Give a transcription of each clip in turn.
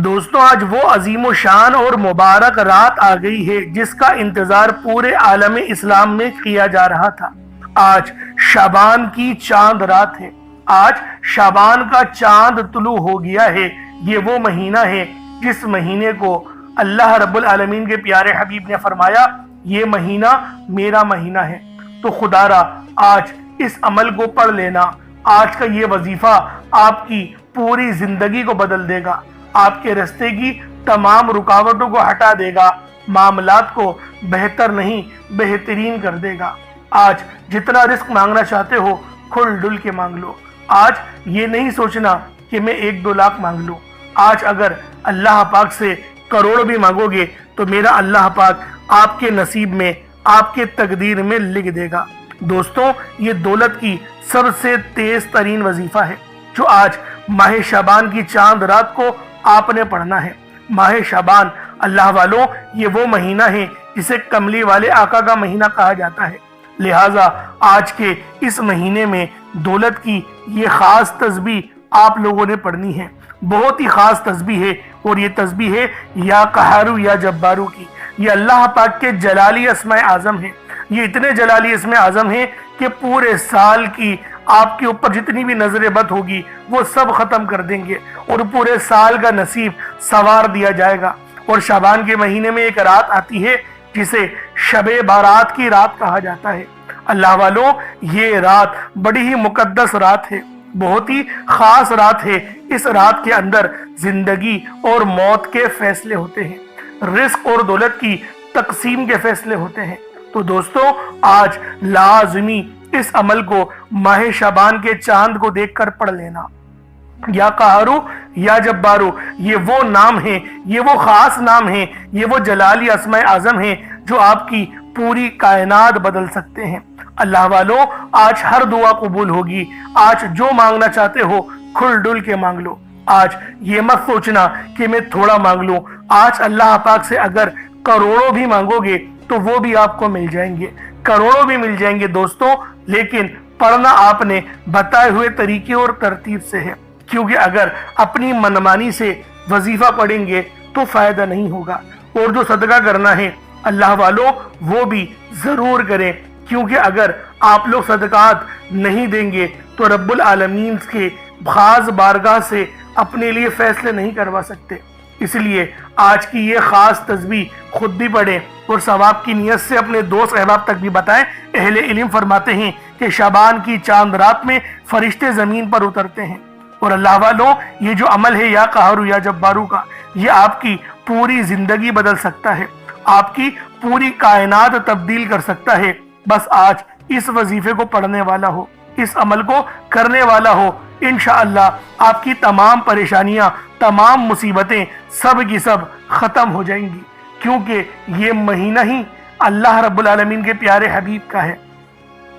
دوستوں آج وہ عظیم و شان اور مبارک رات آ گئی ہے جس کا انتظار پورے عالم اسلام میں کیا جا رہا تھا۔ آج شعبان کی چاند رات ہے۔ آج شعبان کا چاند طلوع ہو گیا ہے۔ یہ وہ مہینہ ہے جس مہینے کو اللہ رب العالمین کے پیارے حبیب نے فرمایا یہ مہینہ میرا مہینہ ہے۔ تو خدا را آج اس عمل کو پڑھ لینا۔ آج کا یہ وظیفہ آپ کی پوری زندگی کو بدل دے گا، آپ کے راستے کی تمام رکاوٹوں کو ہٹا دے گا، معاملات کو بہتر نہیں بہترین کر دے گا۔ آج جتنا رزق مانگنا چاہتے ہو کھل ڈل کے مانگ لو۔ آج یہ نہیں سوچنا کہ میں 1-2 لاکھ مانگ لوں۔ آج اگر اللہ پاک سے کروڑ بھی مانگو گے تو میرا اللہ پاک آپ کے نصیب میں، آپ کے تقدیر میں لکھ دے گا۔ دوستوں یہ دولت کی سب سے تیز ترین وظیفہ ہے جو آج ماہ شعبان کی چاند رات کو آپ نے پڑھنا ہے۔ ماہ شعبان اللہ والوں یہ وہ مہینہ ہے جسے کملی والے آقا کا مہینہ کہا جاتا ہے، لہٰذا آج کے اس مہینے میں دولت کی یہ خاص تسبیح آپ لوگوں نے پڑھنی ہے۔ بہت ہی خاص تسبیح ہے اور یہ تسبیح ہے یا قہارو یا جبارو کی۔ یہ اللہ پاک کے جلالی اسماء اعظم ہے۔ یہ اتنے جلالی اسم اعظم ہیں کہ پورے سال کی آپ کے اوپر جتنی بھی نظر بد ہوگی وہ سب ختم کر دیں گے اور پورے سال کا نصیب سنوار دیا جائے گا۔ اور شعبان کے مہینے میں ایک رات آتی ہے جسے شب بارات کی رات کہا جاتا ہے۔ اللہ والوں یہ رات بڑی ہی مقدس رات ہے، بہت ہی خاص رات ہے۔ اس رات کے اندر زندگی اور موت کے فیصلے ہوتے ہیں، رزق اور دولت کی تقسیم کے فیصلے ہوتے ہیں۔ تو دوستوں آج لازمی اس عمل کو ماہ شعبان کے چاند کو دیکھ کر پڑھ لینا۔ یا قہارو یا جبارو یہ وہ نام ہیں، یہ وہ خاص نام ہیں، یہ وہ جلالی اسماء اعظم ہیں جو آپ کی پوری کائنات بدل سکتے ہیں۔ اللہ والوں آج ہر دعا قبول ہوگی۔ آج جو مانگنا چاہتے ہو کھل ڈل کے مانگ لو۔ آج یہ مت سوچنا کہ میں تھوڑا مانگ لوں۔ آج اللہ پاک سے اگر کروڑوں بھی مانگو گے تو وہ بھی آپ کو مل جائیں گے، کروڑوں بھی مل جائیں گے دوستوں، لیکن پڑھنا آپ نے بتائے ہوئے طریقے اور ترتیب سے ہے، کیونکہ اگر اپنی منمانی سے وظیفہ پڑھیں گے تو فائدہ نہیں ہوگا۔ اور جو صدقہ کرنا ہے اللہ والوں وہ بھی ضرور کریں، کیونکہ اگر آپ لوگ صدقات نہیں دیں گے تو رب العالمین کے خاص بارگاہ سے اپنے لیے فیصلے نہیں کروا سکتے۔ اس لیے آج کی یہ خاص تسبیح خود بھی پڑھیں اور ثواب کی نیت سے اپنے دوست احباب تک بھی بتائیں۔ اہل علم فرماتے ہیں کہ شعبان کی چاند رات میں فرشتے زمین پر اترتے ہیں۔ اور اللہ والوں یہ جو عمل ہے یا قہارو یا جبارو کا، یہ آپ کی پوری زندگی بدل سکتا ہے، آپ کی پوری کائنات تبدیل کر سکتا ہے۔ بس آج اس وظیفے کو پڑھنے والا ہو، اس عمل کو کرنے والا ہو، انشاءاللہ آپ کی تمام پریشانیاں، تمام مصیبتیں سب کی سب ختم ہو جائیں گی، کیونکہ یہ مہینہ ہی اللہ رب العالمین کے پیارے حبیب کا ہے،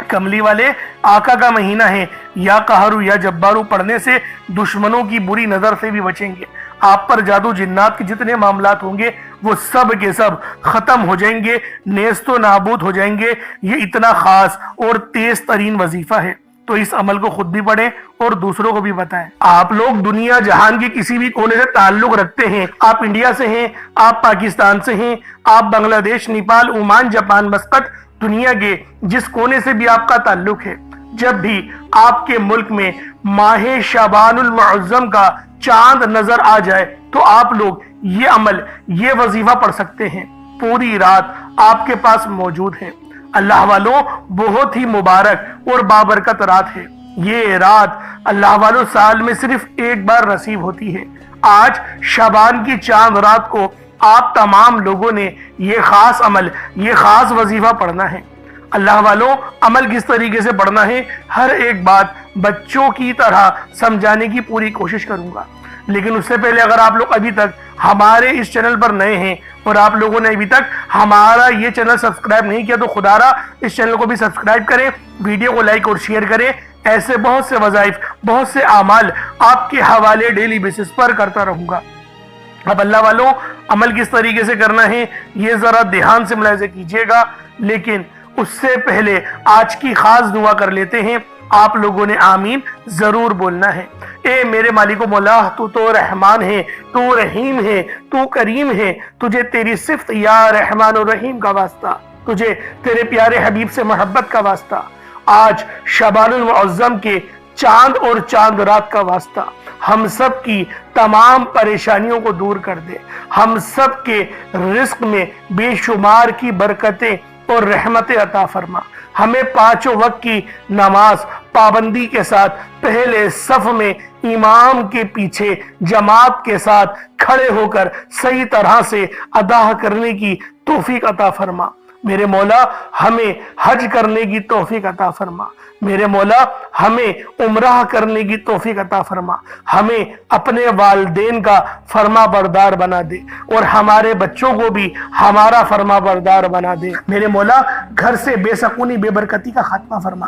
کملی والے آقا کا مہینہ ہے۔ یا قہارو یا جبارو پڑھنے سے دشمنوں کی بری نظر سے بھی بچیں گے، آپ پر جادو جنات کے جتنے معاملات ہوں گے وہ سب کے سب ختم ہو جائیں گے، نیست و نابود ہو جائیں گے۔ یہ اتنا خاص اور تیز ترین وظیفہ ہے، تو اس عمل کو خود بھی پڑھیں اور دوسروں کو بھی بتائیں۔ آپ لوگ دنیا جہان کے کسی بھی کونے سے تعلق رکھتے ہیں، آپ انڈیا سے ہیں، آپ پاکستان سے ہیں، آپ بنگلہ دیش، نیپال، عمان، جاپان، مسقط، دنیا کے جس کونے سے بھی آپ کا تعلق ہے، جب بھی آپ کے ملک میں ماہ شعبان المعظم کا چاند نظر آ جائے تو آپ لوگ یہ عمل، یہ وظیفہ پڑھ سکتے ہیں۔ پوری رات آپ کے پاس موجود ہے۔ اللہ والوں بہت ہی مبارک اور بابرکت رات ہے۔ یہ رات اللہ والوں سال میں صرف ایک بار نصیب ہوتی ہے۔ آج شعبان کی چاند رات کو آپ تمام لوگوں نے یہ خاص عمل، یہ خاص وظیفہ پڑھنا ہے۔ اللہ والوں عمل کس طریقے سے پڑھنا ہے ہر ایک بات بچوں کی طرح سمجھانے کی پوری کوشش کروں گا، لیکن اس سے پہلے اگر آپ لوگ ابھی تک ہمارے اس چینل پر نئے ہیں اور آپ لوگوں نے ابھی تک ہمارا یہ چینل سبسکرائب نہیں کیا تو خدا را اس چینل کو بھی سبسکرائب کریں، ویڈیو کو لائک اور شیئر کریں۔ ایسے بہت سے وظائف، بہت سے اعمال آپ کے حوالے ڈیلی بیسس پر کرتا رہوں گا۔ اب اللہ والوں عمل کس طریقے سے کرنا ہے یہ ذرا دھیان سے ملاحظہ کیجیے گا، لیکن اس سے پہلے آج کی خاص دعا کر لیتے ہیں۔ آپ لوگوں نے آمین ضرور بولنا ہے۔ اے میرے مالک و مولا، تو تو رحمان ہے، تو رحیم ہے، تو کریم ہے، تجھے تیری صفت یا رحمان و رحیم کا واسطہ، تجھے تیرے پیارے حبیب سے محبت کا واسطہ، آج شعبان المعظم کے چاند اور چاند رات کا واسطہ ہم سب کی تمام پریشانیوں کو دور کر دے، ہم سب کے رزق میں بے شمار کی برکتیں اور رحمتیں عطا فرما، ہمیں پانچوں وقت کی نماز پابندی کے ساتھ پہلے صف میں امام کے پیچھے جماعت کے ساتھ کھڑے ہو کر صحیح طرح سے ادا کرنے کی توفیق عطا فرما۔ میرے مولا ہمیں حج کرنے کی توفیق عطا فرما، میرے مولا ہمیں عمرہ کرنے کی توفیق عطا فرما، ہمیں اپنے والدین کا فرما بردار بنا دے اور ہمارے بچوں کو بھی ہمارا فرما بردار بنا دے۔ میرے مولا گھر سے بے سکونی بے برکتی کا خاتمہ فرما،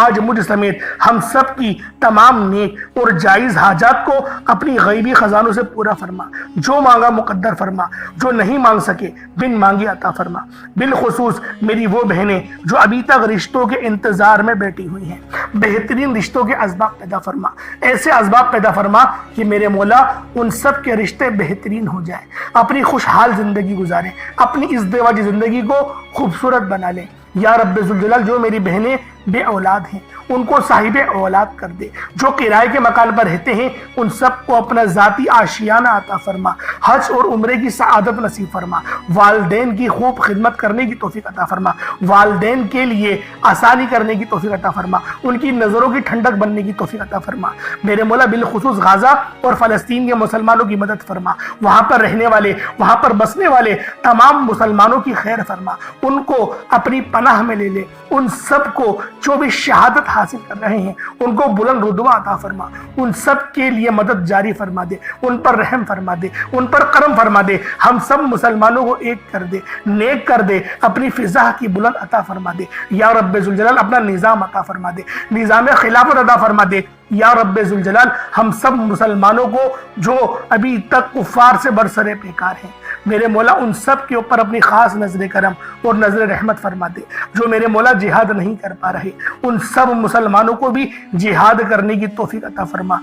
آج مجھ سمیت ہم سب کی تمام نیک اور جائز حاجات کو اپنی غیبی خزانوں سے پورا فرما، جو مانگا مقدر فرما، جو نہیں مانگ سکے بن مانگی عطا فرما۔ بالخصوص میری وہ بہنیں جو ابھی تک رشتوں کے انتظار میں بیٹھی ہوئی ہیں، بہترین رشتوں کے اسباب پیدا فرما، ایسے اسباب پیدا فرما کہ میرے مولا ان سب کے رشتے بہترین ہو جائیں، اپنی خوشحال زندگی گزاریں، اپنی ازدواجی زندگی کو خوبصورت بنا لیں۔ یا رب ذوالجلال جو میری بہنیں بے اولاد ہیں ان کو صاحب اولاد کر دے، جو کرائے کے مکان پر رہتے ہیں ان سب کو اپنا ذاتی آشیانہ عطا فرما، حج اور عمرے کی سعادت نصیب فرما، والدین کی خوب خدمت کرنے کی توفیق عطا فرما، والدین کے لیے آسانی کرنے کی توفیق عطا فرما، ان کی نظروں کی ٹھنڈک بننے کی توفیق عطا فرما۔ میرے مولا بالخصوص غزہ اور فلسطین کے مسلمانوں کی مدد فرما، وہاں پر رہنے والے وہاں پر بسنے والے تمام مسلمانوں کی خیر فرما، ان کو اپنی پناہ میں لے لے، ان سب کو جو بھی شہادت حاصل کر رہے ہیں ان کو بلند رتبہ عطا فرما، ان سب کے لیے مدد جاری فرما دے، ان پر رحم فرما دے، ان پر کرم فرما دے، ہم سب مسلمانوں کو ایک کر دے، نیک کر دے، اپنی فضا کی بلند عطا فرما دے۔ یا رب ذوالجلال اپنا نظام عطا فرما دے، نظام خلافت عطا فرما دے۔ یا رب ذوالجلال ہم سب مسلمانوں کو جو ابھی تک کفار سے برسر پیکار ہیں میرے مولا ان سب کے اوپر اپنی خاص نظر کرم اور نظر رحمت فرما دے، جو میرے مولا جہاد نہیں کر پا رہے ان سب مسلمانوں کو بھی جہاد کرنے کی توفیق عطا فرما،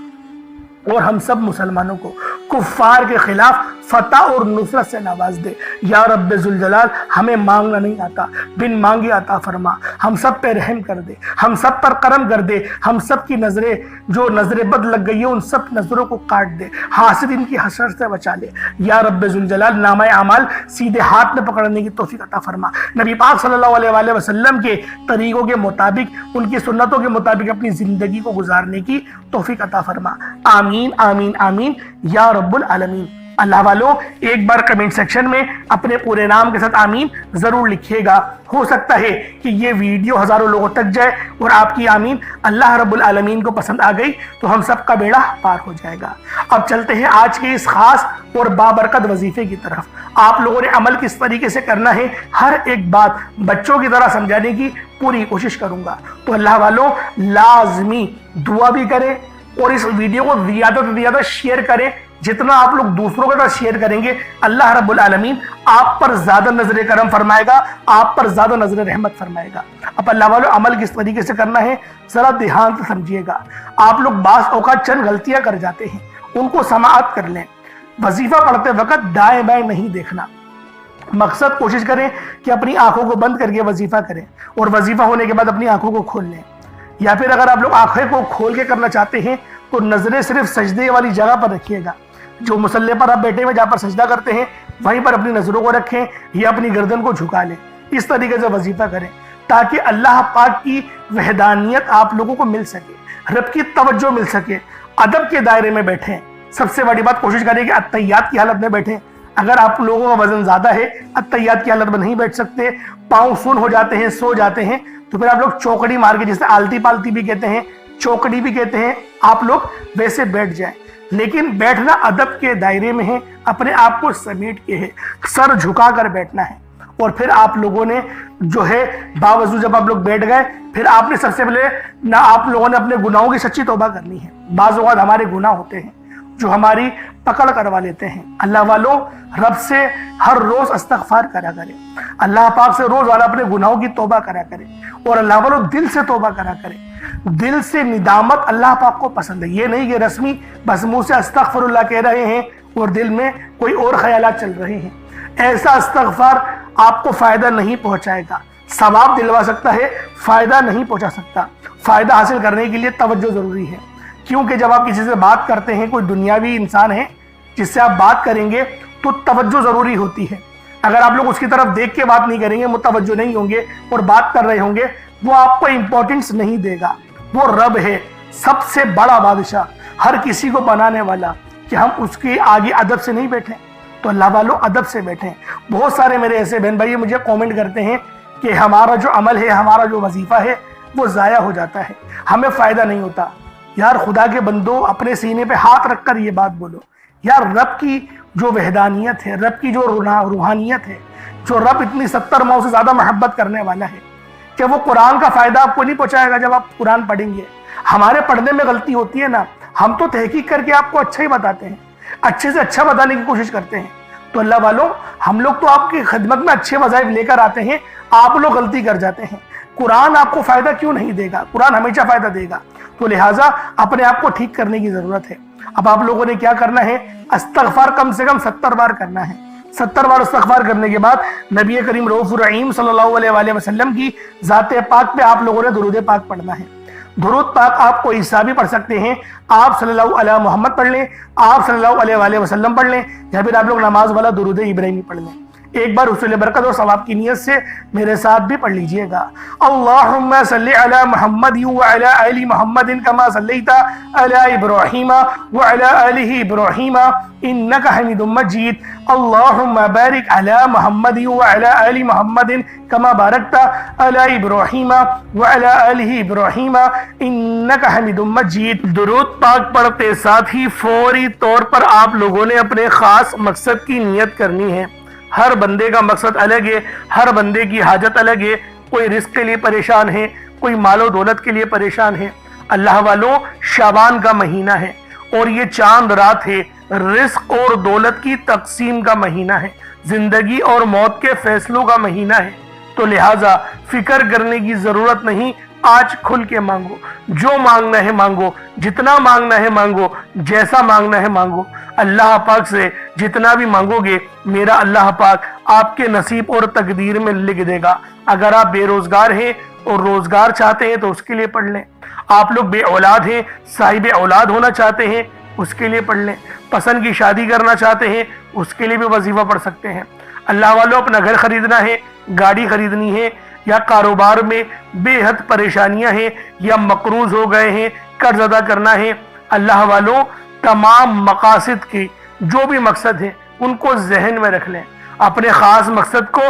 اور ہم سب مسلمانوں کو کفار کے خلاف فتح اور نصرت سے نواز دے۔ یا رب ذوالجلال ہمیں مانگنا نہیں آتا، بن مانگے عطا فرما، ہم سب پہ رحم کر دے، ہم سب پر کرم کر دے، ہم سب کی نظریں جو نظر بد لگ گئی ہے ان سب نظروں کو کاٹ دے، حاسدین کی حسرت سے بچا لے۔ یا رب ذوالجلال نامہ اعمال سیدھے ہاتھ میں پکڑنے کی توفیق عطا فرما، نبی پاک صلی اللہ علیہ وآلہ وسلم کے طریقوں کے مطابق ان کی سنتوں کے مطابق اپنی زندگی کو گزارنے کی توفیق عطا فرما۔ آمین آمین آمین یا رب العالمین۔ اللہ والو ایک بار کمنٹ سیکشن میں اپنے پورے نام کے ساتھ آمین ضرور لکھیے گا، ہو سکتا ہے کہ یہ ویڈیو ہزاروں لوگوں تک جائے اور آپ کی آمین اللہ رب العالمین کو پسند آ گئی تو ہم سب کا بیڑا پار ہو جائے گا۔ اب چلتے ہیں آج کے اس خاص اور بابرکت وظیفے کی طرف۔ آپ لوگوں نے عمل کس طریقے سے کرنا ہے ہر ایک بات بچوں کی طرح سمجھانے کی پوری کوشش کروں گا، تو اللہ والوں لازمی دعا بھی کریں اور اس ویڈیو کو زیادہ سے زیادہ شیئر کریں۔ جتنا آپ لوگ دوسروں کے ساتھ شیئر کریں گے اللہ رب العالمین آپ پر زیادہ نظر کرم فرمائے گا، آپ پر زیادہ نظر رحمت فرمائے گا۔ اب اللہ والوں عمل کس طریقے سے کرنا ہے ذرا دھیان سے سمجھیے گا۔ آپ لوگ بعض اوقات چند غلطیاں کر جاتے ہیں، ان کو سماعت کر لیں۔ وظیفہ پڑھتے وقت دائیں بائیں نہیں دیکھنا، مقصد کوشش کریں کہ اپنی آنکھوں کو بند کر کے وظیفہ کریں اور وظیفہ ہونے کے بعد اپنی آنکھوں کو کھول لیں، یا پھر اگر آپ لوگ آنکھیں کو کھول کے کرنا چاہتے ہیں تو نظریں صرف سجدے والی جگہ پر رکھیے گا، جو مصلی پر آپ بیٹھے ہوئے جہاں پر سجدہ کرتے ہیں وہیں پر اپنی نظروں کو رکھیں یا اپنی گردن کو جھکا لیں۔ اس طریقے سے وظیفہ کریں تاکہ اللہ پاک کی وحدانیت آپ لوگوں کو مل سکے، رب کی توجہ مل سکے، ادب کے دائرے میں بیٹھیں۔ سب سے بڑی بات کوشش کریں کہ اتحیات کی حالت میں بیٹھیں۔ اگر آپ لوگوں کا وزن زیادہ ہے اتحیات کی حالت میں نہیں بیٹھ سکتے، پاؤں سن ہو جاتے ہیں، سو جاتے ہیں، تو پھر آپ لوگ چوکڑی مار کے، جسے آلتی پالتی بھی کہتے ہیں، چوکڑی بھی کہتے ہیں، آپ لوگ ویسے بیٹھ جائیں۔ لیکن بیٹھنا ادب کے دائرے میں ہے، اپنے آپ کو سمیٹ کے ہے، سر جھکا کر بیٹھنا ہے۔ اور پھر آپ لوگوں نے جو ہے باوضو جب آپ لوگ بیٹھ گئے پھر آپ نے سب سے پہلے نہ آپ لوگوں نے اپنے گناہوں کی سچی توبہ کرنی ہے۔ بعض اوقات ہمارے گناہ ہوتے ہیں جو ہماری پکڑ کروا لیتے ہیں۔ اللہ والوں رب سے ہر روز استغفار کرا کرے، اللہ پاک سے روز والا اپنے گناہوں کی توبہ کرا کرے، اور اللہ والوں دل سے توبہ کرا کرے۔ دل سے ندامت اللہ پاک کو پسند ہے. یہ نہیں کہ رسمی بس منہ سے استغفراللہ کہہ رہے ہیں اور دل میں کوئی اور خیالات چل رہے ہیں. ایسا استغفار آپ کو فائدہ نہیں پہنچائے گا. ثواب دلوا سکتا ہے, فائدہ نہیں پہنچا سکتا. فائدہ حاصل کرنے کے لیے توجہ ضروری ہے, کیونکہ جب آپ کسی سے بات کرتے ہیں, کوئی دنیاوی انسان ہے جس سے آپ بات کریں گے تو توجہ ضروری ہوتی ہے. اگر آپ لوگ اس کی طرف دیکھ کے بات نہیں کریں گے, متوجہ نہیں ہوں گے اور بات کر رہے ہوں گے, وہ آپ کو امپورٹنس نہیں دے گا. وہ رب ہے, سب سے بڑا بادشاہ, ہر کسی کو بنانے والا, کہ ہم اس کے آگے ادب سے نہیں بیٹھیں. تو اللہ والوں ادب سے بیٹھیں. بہت سارے میرے ایسے بہن بھائی مجھے کومنٹ کرتے ہیں کہ ہمارا جو عمل ہے, ہمارا جو وظیفہ ہے وہ ضائع ہو جاتا ہے, ہمیں فائدہ نہیں ہوتا. یار خدا کے بندو, اپنے سینے پہ ہاتھ رکھ کر یہ بات بولو. یار رب کی جو وحدانیت ہے, رب کی جو روحانیت ہے, جو رب اتنی 70 ماؤں سے زیادہ محبت کرنے والا ہے, کہ وہ قرآن کا فائدہ آپ کو نہیں پہنچائے گا جب آپ قرآن پڑھیں گے. ہمارے پڑھنے میں غلطی ہوتی ہے نا, ہم تو تحقیق کر کے آپ کو اچھا ہی بتاتے ہیں, اچھے سے اچھا بتانے کی کوشش کرتے ہیں. تو اللہ والوں, ہم لوگ تو آپ کی خدمت میں اچھے وظائف لے کر آتے ہیں, آپ لوگ غلطی کر جاتے ہیں. قرآن آپ کو فائدہ کیوں نہیں دے گا؟ قرآن ہمیشہ فائدہ دے گا. تو لہٰذا اپنے آپ کو ٹھیک کرنے کی ضرورت ہے. اب آپ لوگوں نے کیا کرنا ہے؟ استغفار کم سے کم 70 بار کرنا ہے. 70 بار استغفار کرنے کے بعد نبی کریم رؤوف الرحیم صلی اللہ علیہ وآلہ وسلم کی ذات پاک پہ آپ لوگوں نے درود پاک پڑھنا ہے. درود پاک آپ کو عیسیٰ بھی پڑھ سکتے ہیں, آپ صلی اللہ علیہ محمد پڑھ لیں, آپ صلی اللہ علیہ وآلہ وسلم پڑھ لیں, یا پھر آپ لوگ نماز والا درود ابراہیمی پڑھ لیں. ایک بار حصول برکت اور ثواب کی نیت سے میرے ساتھ بھی پڑھ لیجئے گا. اللہم صلی علی محمد وعلی آل محمد کما صلیت علی ابراہیم وعلی آل ابراہیم انک حمید مجید. اللہم بارک علی محمد وعلی آل محمد کما بارکت علی ابراہیم وعلی آل ابراہیم انک حمید مجید. درود پاک پڑھتے ساتھ ہی فوری طور پر آپ لوگوں نے اپنے خاص مقصد کی نیت کرنی ہے. ہر بندے کا مقصد الگ ہے, ہر بندے کی حاجت الگ ہے. کوئی رزق کے لیے پریشان ہے, کوئی مال و دولت کے لیے پریشان ہے. اللہ والوں, شعبان کا مہینہ ہے اور یہ چاند رات ہے. رزق اور دولت کی تقسیم کا مہینہ ہے, زندگی اور موت کے فیصلوں کا مہینہ ہے. تو لہٰذا فکر کرنے کی ضرورت نہیں, آج کھل کے مانگو. جو مانگنا ہے مانگو, جتنا مانگنا ہے مانگو, جیسا مانگنا ہے مانگو. اللہ پاک سے جتنا بھی مانگو گے, میرا اللہ پاک آپ کے نصیب اور تقدیر میں لکھ دے گا. اگر آپ بے روزگار ہیں اور روزگار چاہتے ہیں تو اس کے لیے پڑھ لیں. آپ لوگ بے اولاد ہیں, صاحب اولاد ہونا چاہتے ہیں, اس کے لیے پڑھ لیں. پسند کی شادی کرنا چاہتے ہیں, اس کے لیے بھی وظیفہ پڑھ سکتے ہیں. اللہ والوں, اپنا گھر خریدنا ہے, گاڑی خریدنی ہے, یا کاروبار میں بے حد پریشانیاں ہیں, یا مقروض ہو گئے ہیں, قرض ادا کرنا ہے. اللہ والوں, تمام مقاصد کی جو بھی مقصد ہیں ان کو ذہن میں رکھ لیں. اپنے خاص مقصد کو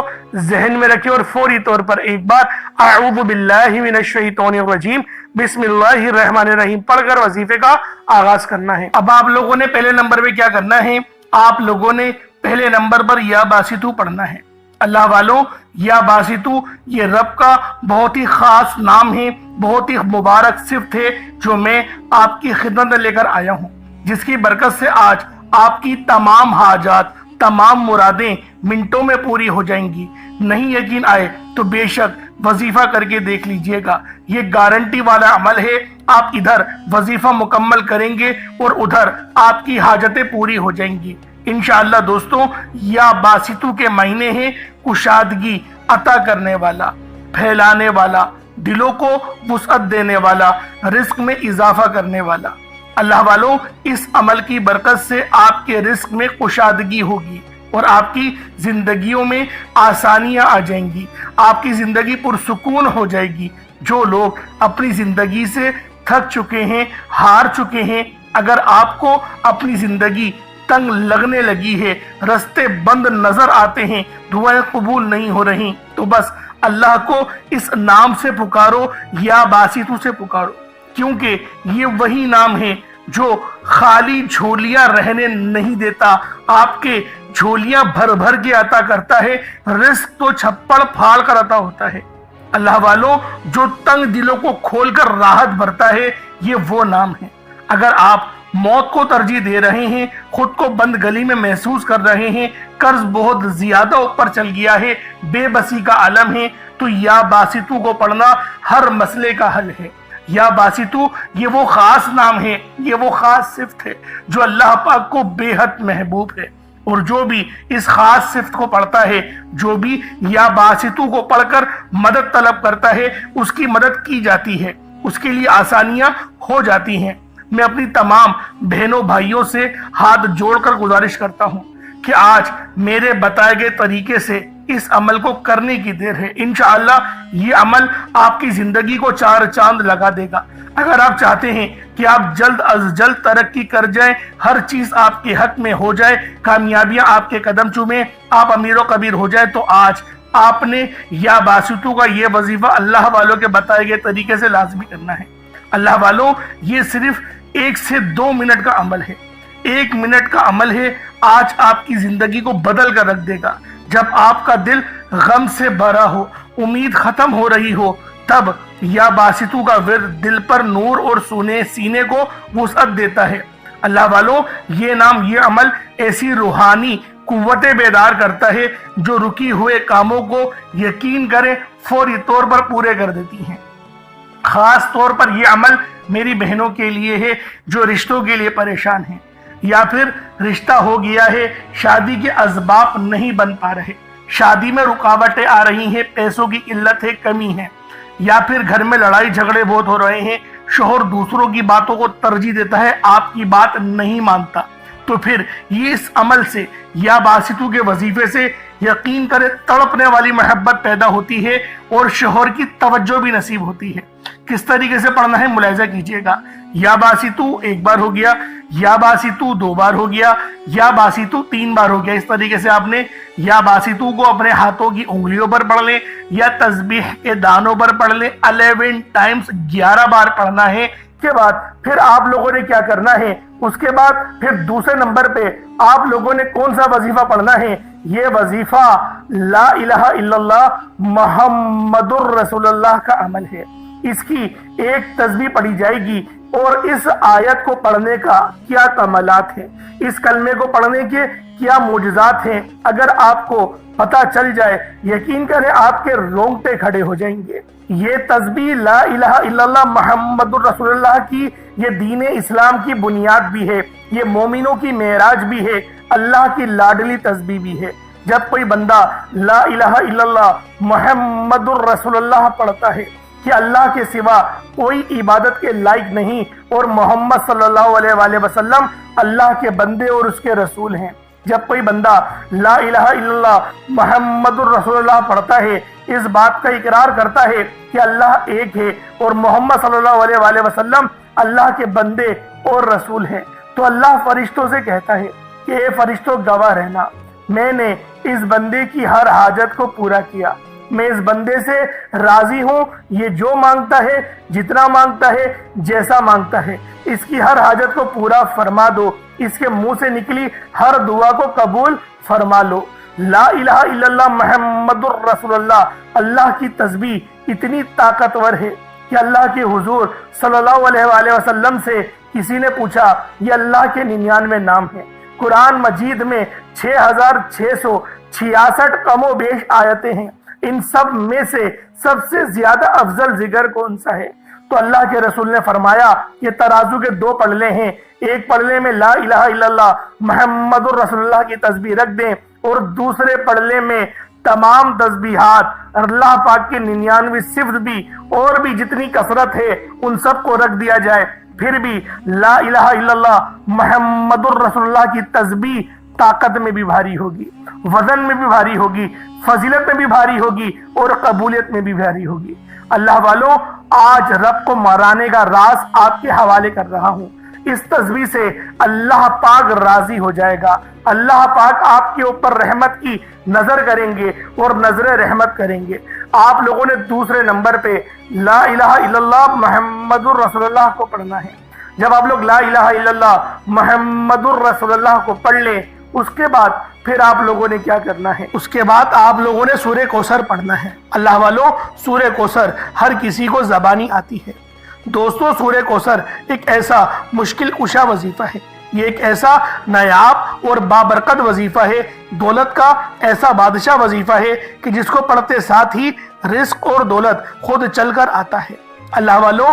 ذہن میں رکھیں اور فوری طور پر ایک بار اعوذ باللہ من الشیطان الرجیم بسم اللہ الرحمن الرحیم پڑھ کر وظیفے کا آغاز کرنا ہے. اب آپ لوگوں نے پہلے نمبر پہ کیا کرنا ہے؟ آپ لوگوں نے پہلے نمبر پر یا باسطو پڑھنا ہے. اللہ والوں, یا باسطو یہ رب کا بہت ہی خاص نام ہے, بہت ہی مبارک صفت ہے جو میں آپ کی خدمت میں لے کر آیا ہوں, جس کی برکت سے آج آپ کی تمام حاجات, تمام مرادیں منٹوں میں پوری ہو جائیں گی. نہیں یقین آئے تو بے شک وظیفہ کر کے دیکھ لیجئے گا. یہ گارنٹی والا عمل ہے. آپ ادھر وظیفہ مکمل کریں گے اور ادھر آپ کی حاجتیں پوری ہو جائیں گی انشاءاللہ. دوستوں, یا باسطو کے مہینے ہیں کشادگی عطا کرنے والا, پھیلانے والا, دلوں کو وسعت دینے والا, رزق میں اضافہ کرنے والا. اللہ والوں, اس عمل کی برکت سے آپ کے رزق میں کشادگی ہوگی اور آپ کی زندگیوں میں آسانیاں آ جائیں گی. آپ کی زندگی پرسکون ہو جائے گی. جو لوگ اپنی زندگی سے تھک چکے ہیں, ہار چکے ہیں, اگر آپ کو اپنی زندگی تنگ لگنے لگی ہے, رستے بند نظر آتے ہیں, دعائیں قبول نہیں ہو رہی, تو بس اللہ کو اس نام سے پکارو, یا باسطو سے پکارو, کیونکہ یہ وہی نام ہے جو خالی جھولیاں رہنے نہیں دیتا, آپ کے جھولیاں بھر بھر کے عطا کرتا ہے. رزق تو چھپڑ پھاڑ کر عطا ہوتا ہے. اللہ والوں, جو تنگ دلوں کو کھول کر راحت بھرتا ہے, یہ وہ نام ہے. اگر آپ موت کو ترجیح دے رہے ہیں, خود کو بند گلی میں محسوس کر رہے ہیں, قرض بہت زیادہ اوپر چل گیا ہے, بے بسی کا عالم ہے, تو یا باسطو کو پڑھنا ہر مسئلے کا حل ہے. یا باسطو یہ وہ خاص نام ہے، یہ وہ خاص صفت ہے جو اللہ پاک کو بے حد محبوب ہے، اور جو بھی اس خاص صفت کو پڑھتا ہے، جو بھی یا باسطو کو پڑھ کر مدد طلب کرتا ہے، اس کی مدد کی جاتی ہے، اس کے لیے آسانیاں ہو جاتی ہیں۔ میں اپنی تمام بہنوں بھائیوں سے ہاتھ جوڑ کر گزارش کرتا ہوں کہ آج میرے بتائے گئے طریقے سے اس عمل کو کرنے کی دیر ہے۔ انشاءاللہ یہ عمل آپ کی زندگی کو چار چاند لگا دے گا۔ اگر آپ چاہتے ہیں کہ آپ جلد از جلد ترقی کر جائیں، ہر چیز آپ کے حق میں ہو جائے، کامیابیاں آپ کے قدم چومیں، آپ امیر و کبیر ہو جائے، تو آج آپ نے یا باسطو کا یہ وظیفہ اللہ والوں کے بتائے گئے طریقے سے لازمی کرنا ہے۔ اللہ والوں، یہ صرف 1 سے 2 منٹ کا عمل ہے، 1 منٹ کا عمل ہے، آج آپ کی زندگی کو بدل کر رکھ دے گا۔ جب آپ کا دل غم سے بھرا ہو، امید ختم ہو رہی ہو، تب یا باسطو کا ورد دل پر نور اور سینے کو وسعت دیتا ہے۔ اللہ والوں، یہ نام، یہ عمل ایسی روحانی قوتیں بیدار کرتا ہے جو رکی ہوئے کاموں کو یقین کرے فوری طور پر پورے کر دیتی ہیں۔ خاص طور پر یہ عمل میری بہنوں کے لیے ہے جو رشتوں کے لیے پریشان ہیں، یا پھر رشتہ ہو گیا ہے، شادی کے اسباب نہیں بن پا رہے، شادی میں رکاوٹیں آ رہی ہیں، پیسوں کی قلت ہے، کمی ہے، یا پھر گھر میں لڑائی جھگڑے بہت ہو رہے ہیں، شوہر دوسروں کی باتوں کو ترجیح دیتا ہے، آپ کی بات نہیں مانتا، تو پھر یہ اس عمل سے یا باسطو کے وظیفے سے یقین کرے تڑپنے والی محبت پیدا ہوتی ہے اور شوہر کی توجہ بھی نصیب ہوتی ہے۔ کس طریقے سے پڑھنا ہے ملاحظہ کیجئے گا۔ یا باسطو 1 بار ہو گیا، یا باسطو 2 بار ہو گیا، یا باسطو 3 بار ہو گیا۔ اس طریقے سے آپ نے یا باسطو کو اپنے ہاتھوں کی انگلیوں پر پڑھ لیں یا تسبیح کے دانوں پر پڑھ لیں، 11 ٹائمز 11 بار پڑھنا ہے۔ کے بعد پھر آپ لوگوں نے کیا کرنا ہے، اس کے بعد پھر دوسرے نمبر پہ آپ لوگوں نے کون سا وظیفہ پڑھنا ہے؟ یہ وظیفہ لا الہ الا اللہ محمد الرسول اللہ کا عمل ہے۔ اس کی ایک تسبیح پڑھی جائے گی، اور اس آیت کو پڑھنے کا کیا کمالات ہیں، اس کلمے کو پڑھنے کے کیا معجزات ہیں، اگر آپ کو پتہ چل جائے، یقین کریں آپ کے رونگٹے کھڑے ہو جائیں گے۔ یہ تسبیح لا الہ الا اللہ محمد الرسول اللہ کی، یہ دین اسلام کی بنیاد بھی ہے، یہ مومنوں کی معراج بھی ہے، اللہ کی لاڈلی تسبیح بھی ہے۔ جب کوئی بندہ لا الہ الا اللہ محمد الرسول اللہ پڑھتا ہے کہ اللہ کے سوا کوئی عبادت کے لائق نہیں، اور محمد صلی اللہ علیہ وآلہ وسلم اللہ کے بندے اور اس کے رسول ہیں، جب کوئی بندہ لا الہ الا اللہ محمد الرسول اللہ پڑھتا ہے، اس بات کا اقرار کرتا ہے کہ اللہ ایک ہے اور محمد صلی اللہ علیہ وآلہ وسلم اللہ کے بندے اور رسول ہیں، تو اللہ فرشتوں سے کہتا ہے کہ اے فرشتوں گواہ رہنا، میں نے اس بندے کی ہر حاجت کو پورا کیا، میں اس بندے سے راضی ہوں، یہ جو مانگتا ہے، جتنا مانگتا ہے، جیسا مانگتا ہے، اس کی ہر حاجت کو پورا فرما دو، اس کے منہ سے نکلی ہر دعا کو قبول فرما لو۔ لا الہ الا اللہ محمد الرسول اللہ، اللہ کی تسبیح اتنی طاقتور ہے کہ اللہ کے حضور صلی اللہ علیہ وآلہ وسلم سے کسی نے پوچھا، یہ اللہ کے 99 نام ہیں، قرآن مجید میں 6666 کم و بیش آیتیں ہیں، ان سب میں سے سب سے زیادہ افضل ذکر کون سا ہے؟ تو اللہ کے رسول نے فرمایا کہ ترازو کے 2 پلڑے ہیں، ایک پلڑے میں لا الہ الا اللہ محمد الرسول اللہ کی تسبیح رکھ دیں، اور دوسرے پلڑے میں تمام تسبیحات اللہ پاک کے 99 صفت بھی اور بھی جتنی کثرت ہے ان سب کو رکھ دیا جائے، پھر بھی لا الہ الا اللہ محمد الرسول اللہ کی تسبیح طاقت میں بھی بھاری ہوگی، وزن میں بھی بھاری ہوگی، فضیلت میں بھی بھاری ہوگی، اور قبولیت میں بھی بھاری ہوگی۔ اللہ والوں، آج رب کو مرانے کا راز آپ کے حوالے کر رہا ہوں، اس تسبیح سے اللہ پاک راضی ہو جائے گا، اللہ پاک آپ کے اوپر رحمت کی نظر کریں گے اور نظر رحمت کریں گے۔ آپ لوگوں نے دوسرے نمبر پہ لا الہ الا اللہ محمد الرسول اللہ کو پڑھنا ہے۔ جب آپ لوگ لا الہ الا اللہ محمد الرسول اللہ کو پڑھ لیں، اس کے بعد پھر آپ لوگوں نے کیا کرنا ہے؟ اس کے بعد آپ لوگوں نے سورہ کوثر پڑھنا ہے۔ اللہ والوں، سورہ کوثر ہر کسی کو زبانی آتی ہے۔ دوستو، سورہ کوثر ایک ایسا مشکل کشا وظیفہ ہے، یہ ایک ایسا نایاب اور بابرکت وظیفہ ہے، دولت کا ایسا بادشاہ وظیفہ ہے کہ جس کو پڑھتے ساتھ ہی رزق اور دولت خود چل کر آتا ہے۔ اللہ والوں،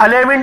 11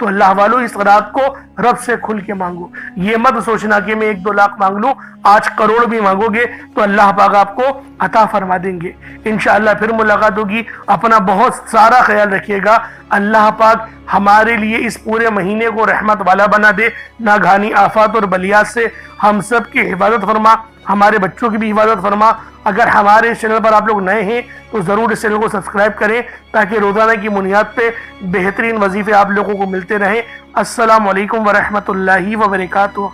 تو اللہ والو اس رات کو رب سے کھل کے مانگو. یہ مت سوچنا کہ میں 1-2 لاکھ مانگ لوں، آج کروڑ بھی مانگو گے تو اللہ پاک آپ کو عطا فرما دیں گے. انشاءاللہ پھر ملاقات ہوگی. اپنا بہت سارا خیال رکھیے گا. اللہ پاک ہمارے لیے اس پورے مہینے کو رحمت والا بنا دے، ناگہانی آفات اور بلیات سے ہم سب کی حفاظت فرما، ہمارے بچوں کی بھی حفاظت فرما. اگر ہمارے اس چینل پر آپ لوگ نئے ہیں تو ضرور اس چینل کو سبسکرائب کریں تاکہ روزانہ کی بنیاد پہ بہترین وظیفے آپ لوگوں کو ملتے رہیں. السلام علیکم ورحمۃ اللہ وبرکاتہ.